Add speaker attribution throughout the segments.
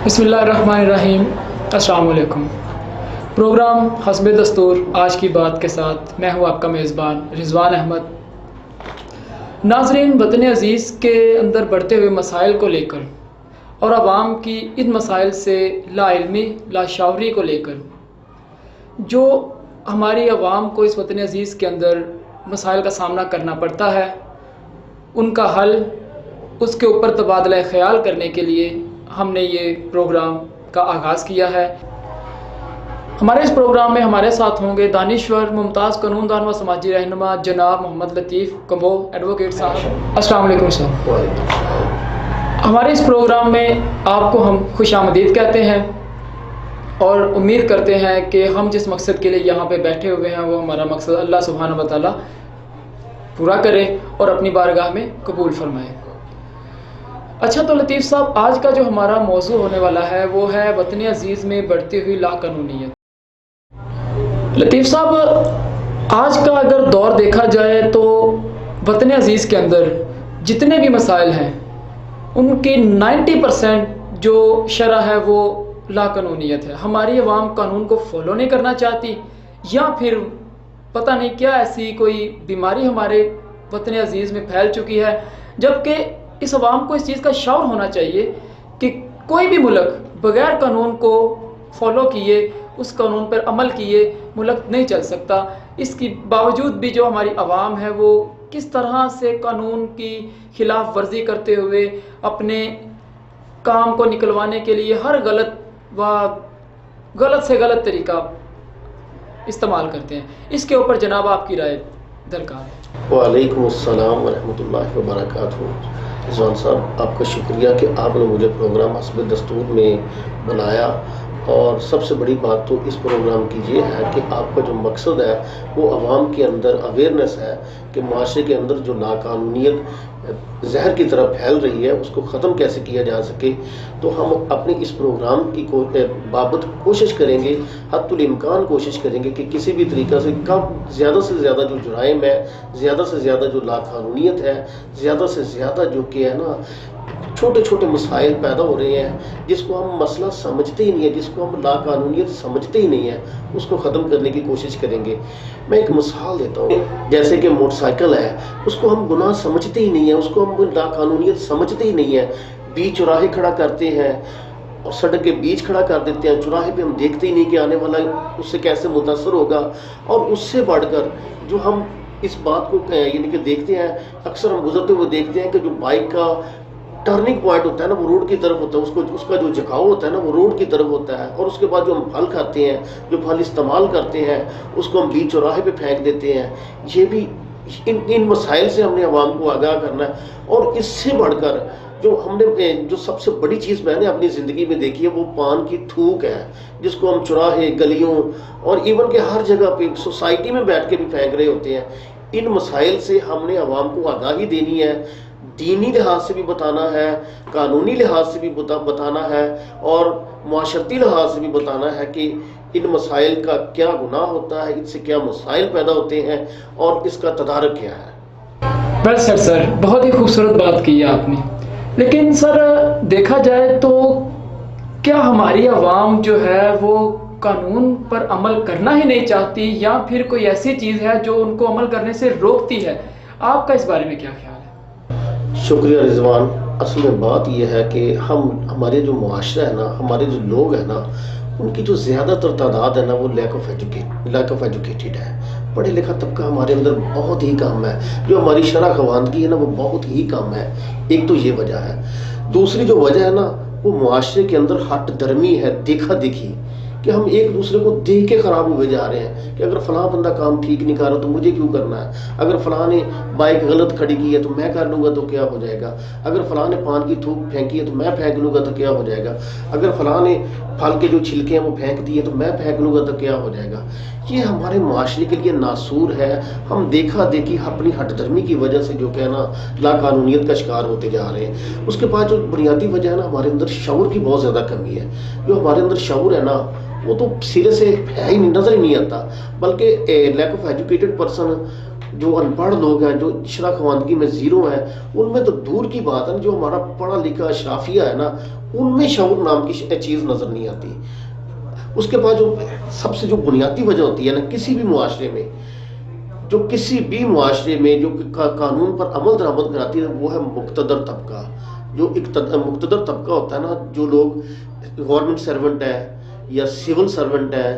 Speaker 1: बिस्मिल्लाहिर्रहमानिर्रहीम। अस्सलाम वालेकुम। प्रोग्राम हस्ब दस्तूर आज की बात के साथ मैं हूँ आपका मेज़बान रिजवान अहमद। नाज़रीन, वतन अज़ीज़ के अंदर बढ़ते हुए मसाइल को लेकर और आवाम की इन मसाइल से लाइल्मी लाशावरी को लेकर जो हमारी आवाम को इस वतन अज़ीज़ के अंदर मसाइल का सामना करना पड़ता है, उनका हल, उसके ऊपर तबादला ख़याल करने के लिए हमने ये प्रोग्राम का आगाज़ किया है। हमारे इस प्रोग्राम में हमारे साथ होंगे दानिश्वर, मुमताज़ कानूनदान व समाजी रहनुमा जनाब मोहम्मद लतीफ़ कम्बो एडवोकेट साहब। अस्सलाम वालेकुम सर। हमारे इस प्रोग्राम में आपको हम खुशामदीद कहते हैं और उम्मीद करते हैं कि हम जिस मकसद के लिए यहाँ पे बैठे हुए हैं वो हमारा मकसद अल्लाह सुब्हानहू व तआला पूरा करे और अपनी बारगाह में कबूल फरमाए। अच्छा, तो लतीफ़ साहब, आज का जो हमारा मौजू होने वाला है वो है वतन अज़ीज़ में बढ़ती हुई लाकानूनियत। लतीफ़ साहब, आज का अगर दौर देखा जाए तो वतन अज़ीज़ के अंदर जितने भी मसाइल हैं उनकी 90% जो शरह है वो लाकानूनियत है। हमारी अवाम कानून को फॉलो नहीं करना चाहती, या फिर पता नहीं क्या ऐसी कोई बीमारी हमारे वतन अज़ीज़ में फैल चुकी है, जबकि इस अवाम को इस चीज़ का शौर होना चाहिए कि कोई भी मुल्क बग़ैर कानून को फॉलो किए, उस कानून पर अमल किए मुल्क नहीं चल सकता। इसकी बावजूद भी जो हमारी अवाम है वो किस तरह से कानून की खिलाफ वर्जी करते हुए अपने काम को निकलवाने के लिए हर गलत से गलत तरीका इस्तेमाल करते हैं, इसके ऊपर जनाब आपकी राय दरकार है।
Speaker 2: वालेकुम अस्सलाम व रहमतुल्लाहि व बरकातहू। रिजवान साहब, आपका शुक्रिया कि आपने मुझे प्रोग्राम हस्ब दस्तूर में बुलाया। और सबसे बड़ी बात तो इस प्रोग्राम की ये है कि आपका जो मकसद है वो आवाम के अंदर अवेयरनेस है कि माशरे के अंदर जो नाकानूनियत जहर की तरह फैल रही है उसको ख़त्म कैसे किया जा सके। तो हम अपने इस प्रोग्राम की बाबत कोशिश करेंगे, हद्दुल इम्कान कोशिश करेंगे कि किसी भी तरीक़ा से कम ज़्यादा से ज़्यादा जो जुराइम है, ज़्यादा से ज़्यादा जो लाकानूनियत है, ज़्यादा से ज़्यादा जो कि है ना छोटे छोटे मसाइल पैदा हो रहे हैं जिसको हम मसला समझते ही नहीं है, जिसको हम लाकानूनियत समझते ही नहीं है, उसको ख़त्म करने की कोशिश करेंगे। मैं एक मिसाल देता हूँ, जैसे कि मोटरसाइकिल है, उसको हम गुनाह समझते ही नहीं है, उसको हम लाकानूनियत समझते ही नहीं है। बीच चौराहे खड़ा करते हैं और सड़क के बीच खड़ा कर देते हैं, चौराहे पे हम देखते ही नहीं कि आने वाला उससे कैसे मुतासर होगा। और उससे बढ़कर जो हम इस बात को यानी कि देखते हैं, अक्सर हम गुजरते हुए देखते हैं कि जो बाइक का टर्निंग पॉइंट होता है ना वो रोड की तरफ होता है, उसका जो झुकाव होता है ना वो रोड की तरफ होता है। और उसके बाद जो हम फल खाते हैं, जो फल इस्तेमाल करते हैं, उसको हम बीच चौराहे पे फेंक देते हैं। ये भी इन मसाइल से हमने अवाम को आगाह करना है। और इससे बढ़कर जो सबसे बड़ी चीज़ मैंने अपनी ज़िंदगी में देखी है वो पान की थूक है, जिसको हम चौराहे, गलियों और इवन के हर जगह पे सोसाइटी में बैठ के भी फेंक रहे होते हैं। इन मसाइल से हमने अवाम को आगाही देनी है, दीनी लिहाज से भी बताना है, कानूनी लिहाज से भी बताना है और माशरती लिहाज से भी बताना है कि इन मसाइल का क्या गुनाह होता है, इनसे क्या मसाइल पैदा होते हैं और इसका तदारक क्या है।
Speaker 1: बस सर बहुत ही खूबसूरत बात की है आपने। लेकिन सर, देखा जाए तो क्या हमारी आवाम जो है वो कानून पर अमल करना ही नहीं चाहती, या फिर कोई ऐसी चीज़ है जो उनको अमल करने से रोकती है? आपका इस बारे में क्या ख्याल है?
Speaker 2: शुक्रिया रिजवान। असल में बात यह है कि हमारे जो मुआशरा है ना, हमारे जो लोग हैं ना, उनकी जो ज़्यादातर तादाद है ना वो लैक ऑफ एजुकेटेड है। पढ़े लिखा तबका हमारे अंदर बहुत ही कम है। जो हमारी शरह खवानगी है ना वो बहुत ही कम है। एक तो ये वजह है। दूसरी जो वजह है ना वो मुआशरे के अंदर हट दर्मी है, देखा देखी, कि हम एक दूसरे को देख के ख़राब हुए जा रहे हैं कि अगर फ़लाँ बंदा काम ठीक नहीं कर रहा तो मुझे क्यों करना है, अगर फ़लाँ ने बाइक गलत खड़ी की है तो मैं कर लूँगा तो क्या हो जाएगा, अगर फ़लाँ ने पान की थूक फेंकी है तो मैं फेंक लूँगा तो क्या हो जाएगा, अगर फ़लाँ ने फल के जो छिलके हैं वो फेंक दिए तो मैं फेंक लूँगा तो क्या हो जाएगा। ये हमारे माशरे के लिए नासूर है। हम देखा देखी अपनी हटदर्मी की वजह से जो कि है ना लाकानूनियत का शिकार होते जा रहे हैं। उसके बाद जो बुनियादी वजह है ना, हमारे अंदर शऊर की बहुत ज़्यादा कमी है। जो हमारे अंदर शऊर है ना वो तो सिरे से है ही नहीं, नज़र ही नहीं आता। बल्कि लैक ऑफ एजुकेटेड पर्सन जो अनपढ़ लोग हैं, जो शरह खवानगी में ज़ीरो हैं, उनमें तो दूर की बात है, जो हमारा पढ़ा लिखा अशराफिया है ना, उनमें शऊर नाम की चीज़ नज़र नहीं आती। उसके बाद जो सबसे जो बुनियादी वजह होती है ना, किसी भी मुआशरे में, जो किसी भी मुआशरे में जो कानून पर अमल दरामद कराती है, वो है मुक़्तदर तबका। जो एक मुक़्तदर तबका होता है ना, जो लोग गवर्नमेंट सर्वेंट है या सिविल सर्वेंट है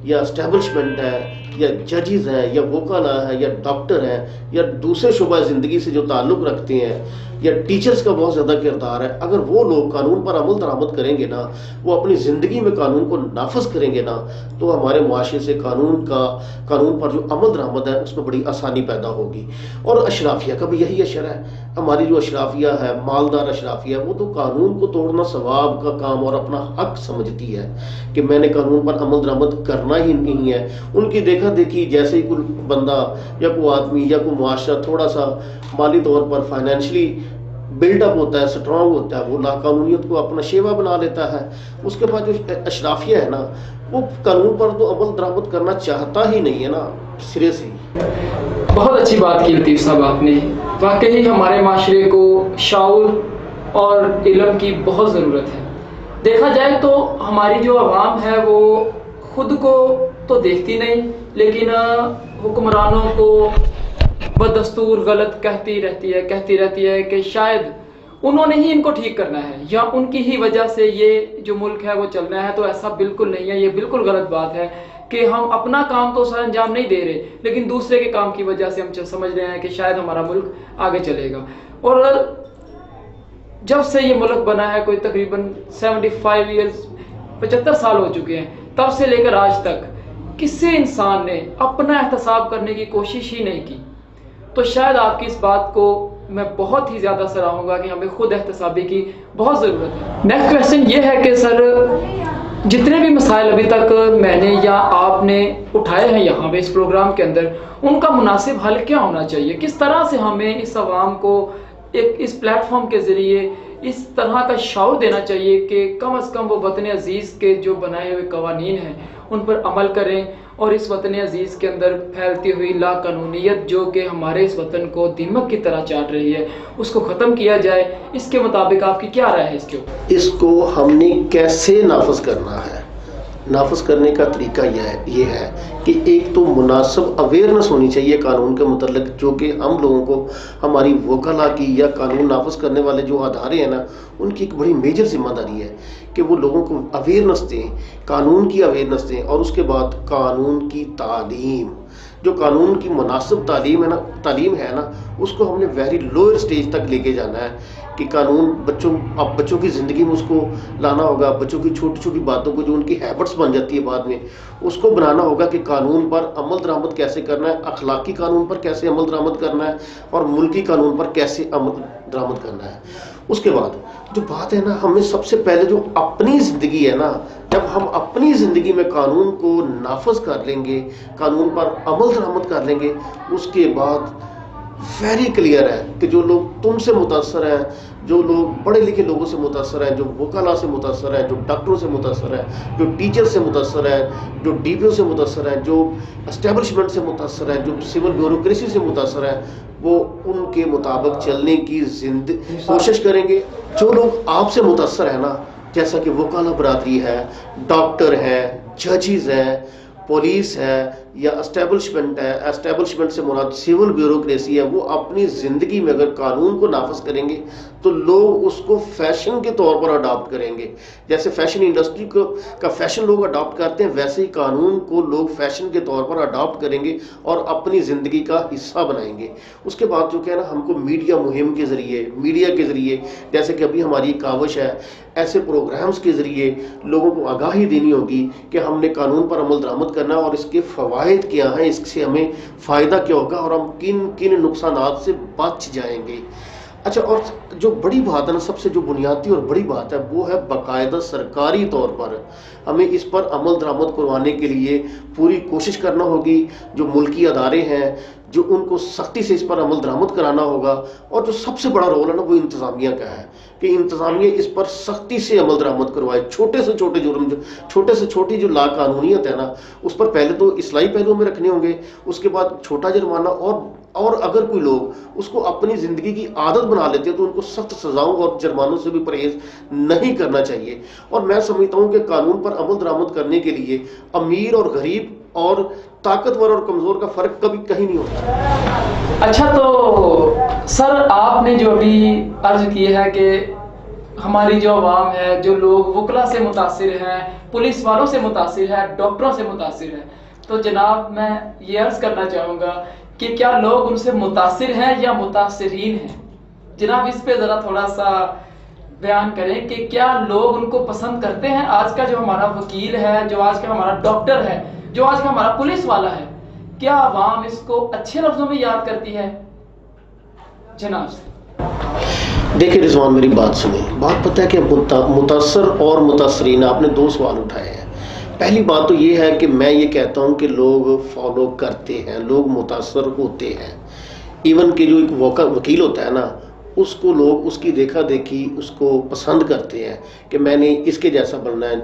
Speaker 2: या एस्टेब्लिशमेंट है या जजेस हैं या वकाला है या डॉक्टर हैं या दूसरे शुबा ज़िंदगी से जो ताल्लुक़ रखते हैं या टीचर्स का बहुत ज़्यादा किरदार है, अगर वो लोग कानून पर अमल दरामद करेंगे ना, वो अपनी ज़िंदगी में कानून को नाफज करेंगे ना, तो हमारे मुआशरे से कानून पर जो अमल दरामद है उसमें बड़ी आसानी पैदा होगी। और अशराफिया का भी यही असर है। हमारी जो अशराफिया है, मालदार अशराफिया, वो तो कानून को तोड़ना सवाब का काम और अपना हक समझती है कि मैंने कानून पर अमल दरामद करना ही नहीं है। उनकी देखा देखी जैसे ही कोई बंदा या कोई आदमी या कोई मुआशरा थोड़ा सा माली तौर पर फाइनेंशियली बिल्डअप होता है, स्ट्रांग होता है, वो लाकानूनियत को अपना शेवा बना लेता है। उसके बाद जो अशराफिया है ना, वो कानून पर तो अमल दरामद करना चाहता ही नहीं है ना, सिरे से।
Speaker 1: बहुत अच्छी बात की लतीफ़ साहब आपने। वाकई हमारे माशरे को शाऊर और इल्म की बहुत ज़रूरत है। देखा जाए तो हमारी जो आवाम है वो खुद को तो देखती नहीं, लेकिन हुक्मरानों को बदस्तूर गलत कहती रहती है कि शायद उन्होंने ही इनको ठीक करना है या उनकी ही वजह से ये जो मुल्क है वो चलना है। तो ऐसा बिल्कुल नहीं है, ये बिल्कुल गलत बात है कि हम अपना काम तो सर अंजाम नहीं दे रहे, लेकिन दूसरे के काम की वजह से हम समझ रहे हैं कि शायद हमारा मुल्क आगे चलेगा। और जब से ये मुल्क बना है, कोई तकरीबन 75 ईयर्स 75 साल हो चुके हैं, तब से लेकर आज तक किसी इंसान ने अपना एहतसाब करने की कोशिश ही नहीं की। तो शायद आपकी इस बात को मैं बहुत ही ज़्यादा सराहूँगा कि हमें खुद एहतसाबी की बहुत ज़रूरत है। नेक्स्ट क्वेश्चन ये है कि सर, जितने भी मसाइल अभी तक मैंने या आपने उठाए हैं यहाँ पे इस प्रोग्राम के अंदर, उनका मुनासिब हल क्या होना चाहिए? किस तरह से हमें इस आवाम को एक इस प्लेटफॉर्म के ज़रिए इस तरह का शऊर देना चाहिए कि कम अज़ कम वो वतन अज़ीज़ के जो बनाए हुए कवानीन हैं उन पर अमल करें और इस वतन अज़ीज़ के अंदर फैलती हुई लाकानूनियत जो कि हमारे इस वतन को दीमक की तरह चाट रही है उसको ख़त्म किया जाए। इसके मुताबिक आपकी क्या राय है इसके ऊपर?
Speaker 2: इसको हमने कैसे नाफज करना है? नाफज करने का तरीका ये है कि एक तो मुनासिब अवेयरनेस होनी चाहिए कानून के मुतल्लिक, जो कि हम लोगों को हमारी वकाला की या कानून नाफज करने वाले जो अदारे हैं ना, उनकी एक बड़ी मेजर जिम्मेदारी है कि वो लोगों को अवेयरनेस दें, कानून की अवेयरनेस दें। और उसके बाद कानून की तालीम, जो कानून की मुनासिब तालीम है ना, उसको हमने वेरी लोअर स्टेज तक लेके जाना है कि कानून बच्चों की ज़िंदगी में उसको लाना होगा। बच्चों की छोटी छोटी बातों को जो उनकी हैबिट्स बन जाती है बाद में, उसको बनाना होगा कि कानून पर अमल दरामद कैसे करना है, अखलाकी कानून पर कैसे अमल दरामद करना है और मुल्की कानून पर कैसे अमल दरामद करना है। उसके बाद जो बात है ना, हमें सबसे पहले जो अपनी ज़िंदगी है ना, जब हम अपनी ज़िंदगी में कानून को नाफज कर लेंगे, कानून पर अमल दरामद कर लेंगे, उसके बाद वेरी क्लियर है कि जो लोग तुमसे मुतासर हैं, जो लोग पढ़े लिखे लोगों से मुतासर हैं, जो वकाला से मुतासर हैं, जो डॉक्टरों से मुतासर हैं, जो टीचर से मुतासर हैं, जो डीपीओ से मुतासर हैं, जो एस्टेब्लिशमेंट से मुतासर हैं, जो सिविल ब्यूरोक्रेसी से मुतासर हैं, वो उनके मुताबिक चलने की कोशिश करेंगे। जो लोग आपसे मुतासर है ना, जैसा कि वकाला बरादरी है, डॉक्टर है, जजेस हैं, पुलिस है या एस्टेब्लिशमेंट से मुराद सिविल ब्यूरोक्रेसी है, वो अपनी ज़िंदगी में अगर कानून को नाफज करेंगे तो लोग उसको फैशन के तौर पर अडॉप्ट करेंगे। जैसे फैशन इंडस्ट्री का फैशन लोग अडॉप्ट करते हैं, वैसे ही कानून को लोग फैशन के तौर पर अडॉप्ट करेंगे और अपनी ज़िंदगी का हिस्सा बनाएंगे। उसके बाद जो कहना, हमको मीडिया मुहिम के ज़रिए जैसे कि अभी हमारी काविश है, ऐसे प्रोग्राम्स के ज़रिए लोगों को आगाही देनी होगी कि हमने कानून पर अमल दरामद करना और इसके फ़वाइद क्या हैं, इससे हमें फ़ायदा क्या होगा और हम किन नुकसानात से बच जाएंगे। अच्छा, और जो बड़ी बात है ना, सबसे जो बुनियादी और बड़ी बात है, वो है बाकायदा सरकारी तौर पर हमें इस पर अमल दरामद करवाने के लिए पूरी कोशिश करना होगी। जो मुल्की अदारे हैं, जो उनको सख्ती से इस पर अमल दरामद कराना होगा। और जो सबसे बड़ा रोल है ना, वो इंतज़ामिया का है कि इंतज़ामिया इस पर सख्ती से अमल दरामद करवाए। छोटे से छोटे जुर्म, छोटे से छोटी जो लाकानूनियत है ना, उस पर पहले तो इस्लाही पहलू में रखने होंगे, उसके बाद छोटा जुर्माना, और اور اگر کوئی لوگ اس کو اپنی زندگی کی عادت بنا لیتے ہیں تو ان کو سخت سزاؤں اور جرمانوں سے بھی پرہیز نہیں کرنا چاہیے. اور میں سمجھتا ہوں کہ قانون پر عمل درآمد کرنے کے لیے امیر اور غریب اور طاقتور اور کمزور کا فرق کبھی کہیں نہیں ہوتا.
Speaker 1: اچھا، تو سر آپ نے جو ابھی عرض کی ہے کہ ہماری جو عوام ہے، جو لوگ وکلا سے متاثر ہیں، پولیس والوں سے متاثر ہے، ڈاکٹروں سے متاثر ہے، تو جناب میں یہ عرض کرنا چاہوں گا کہ کیا لوگ ان سے متاثر ہیں یا متاثرین ہیں؟ جناب اس پہ ذرا تھوڑا سا بیان کریں کہ کیا لوگ ان کو پسند کرتے ہیں؟ آج کا جو ہمارا وکیل ہے، جو آج کا ہمارا ڈاکٹر ہے، جو آج کا ہمارا پولیس والا ہے، کیا عوام اس کو اچھے لفظوں میں یاد کرتی ہے؟ جناب
Speaker 2: دیکھیں رضوان، میری بات سنیں. بات پتہ ہے کہ متاثر اور متاثرین، آپ نے دو سوال اٹھائے ہیں. پہلی بات تو یہ ہے کہ میں یہ کہتا ہوں کہ لوگ فالو کرتے ہیں، لوگ متاثر ہوتے ہیں. ایون کہ جو ایک وکیل ہوتا ہے نا، اس کو لوگ اس کی دیکھا دیکھی اس کو پسند کرتے ہیں کہ میں نے اس کے جیسا بننا ہے،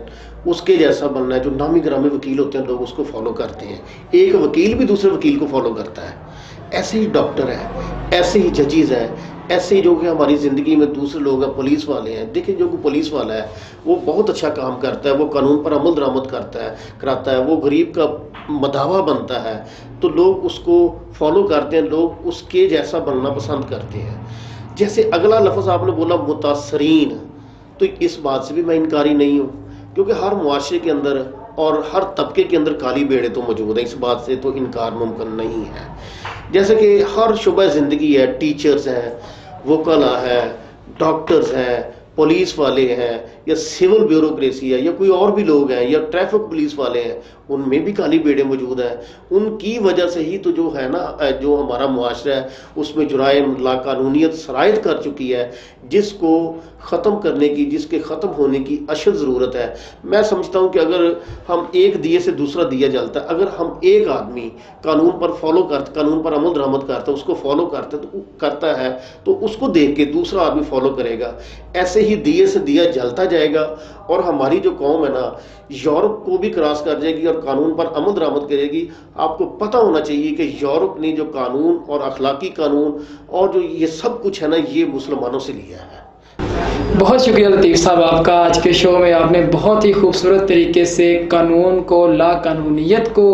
Speaker 2: اس کے جیسا بننا ہے. جو نامی گرامی وکیل ہوتے ہیں لوگ اس کو فالو کرتے ہیں. ایک وکیل بھی دوسرے وکیل کو فالو کرتا ہے. ایسے ہی ڈاکٹر ہیں، ایسے ہی ججز ہیں، ایسے ہی جو کہ ہماری زندگی میں دوسرے لوگ ہیں، پولیس والے ہیں. دیکھیں جو کہ پولیس والا ہے وہ بہت اچھا کام کرتا ہے، وہ قانون پر عمل درآمد کراتا ہے، وہ غریب کا مداوا بنتا ہے، تو لوگ اس کو فالو کرتے ہیں، لوگ اس کے جیسا بننا پسند کرتے ہیں. جیسے اگلا لفظ آپ نے بولا متاثرین، تو اس بات سے بھی میں انکاری نہیں ہوں، کیونکہ ہر معاشرے کے اندر اور ہر طبقے کے اندر کالی بھیڑیں تو موجود ہیں، اس بات سے تو انکار ممکن نہیں ہے. جیسے کہ ہر شعبہ زندگی ہے، ٹیچرز ہیں، وکلا ہے، ڈاکٹرز ہیں، پولیس والے ہیں، یا سول بیوروکریسی ہے، یا کوئی اور بھی لوگ ہیں، یا ٹریفک پولیس والے ہیں، ان میں بھی کالی بھیڑیں موجود ہیں. ان کی وجہ سے ہی تو جو ہے نا، جو ہمارا معاشرہ ہے اس میں جرائم لا قانونیت سرایت کر چکی ہے، جس کو ختم کرنے کی، جس کے ختم ہونے کی اشد ضرورت ہے. میں سمجھتا ہوں کہ اگر ہم ایک دیے سے دوسرا دیا جلتا ہے، اگر ہم ایک آدمی قانون پر عمل درآمد کرتا ہے، اس کو فالو کرتا ہے تو اس کو دیکھ کے دوسرا آدمی فالو کرے گا. ایسے ہی دیے سے دیا جلتا جائے گا، اور ہماری جو قوم ہے نا یورپ کو بھی کراس کر جائے گی اور قانون پر عمل درآمد کرے گی. آپ کو پتہ ہونا چاہیے کہ یورپ نے جو قانون اور اخلاقی قانون اور جو یہ سب کچھ ہے نا، یہ مسلمانوں سے لیا ہے.
Speaker 1: بہت شکریہ لطیف صاحب آپ کا. آج کے شو میں آپ نے بہت ہی خوبصورت طریقے سے قانون کو، لا قانونیت کو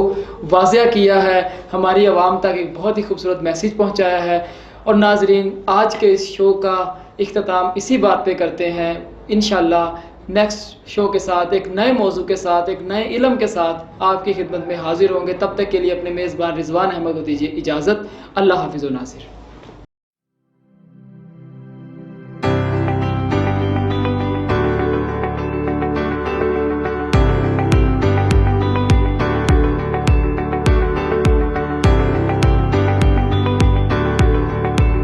Speaker 1: واضح کیا ہے، ہماری عوام تک ایک بہت ہی خوبصورت میسیج پہنچایا ہے. اور ناظرین، آج کے اس شو کا اختتام اسی بات پہ کرتے ہیں. انشاءاللہ نیکسٹ شو کے ساتھ، ایک نئے موضوع کے ساتھ، ایک نئے علم کے ساتھ آپ کی خدمت میں حاضر ہوں گے. تب تک کے لیے اپنے میزبان رضوان احمد کو دیجیے اجازت. اللہ حافظ و ناصر.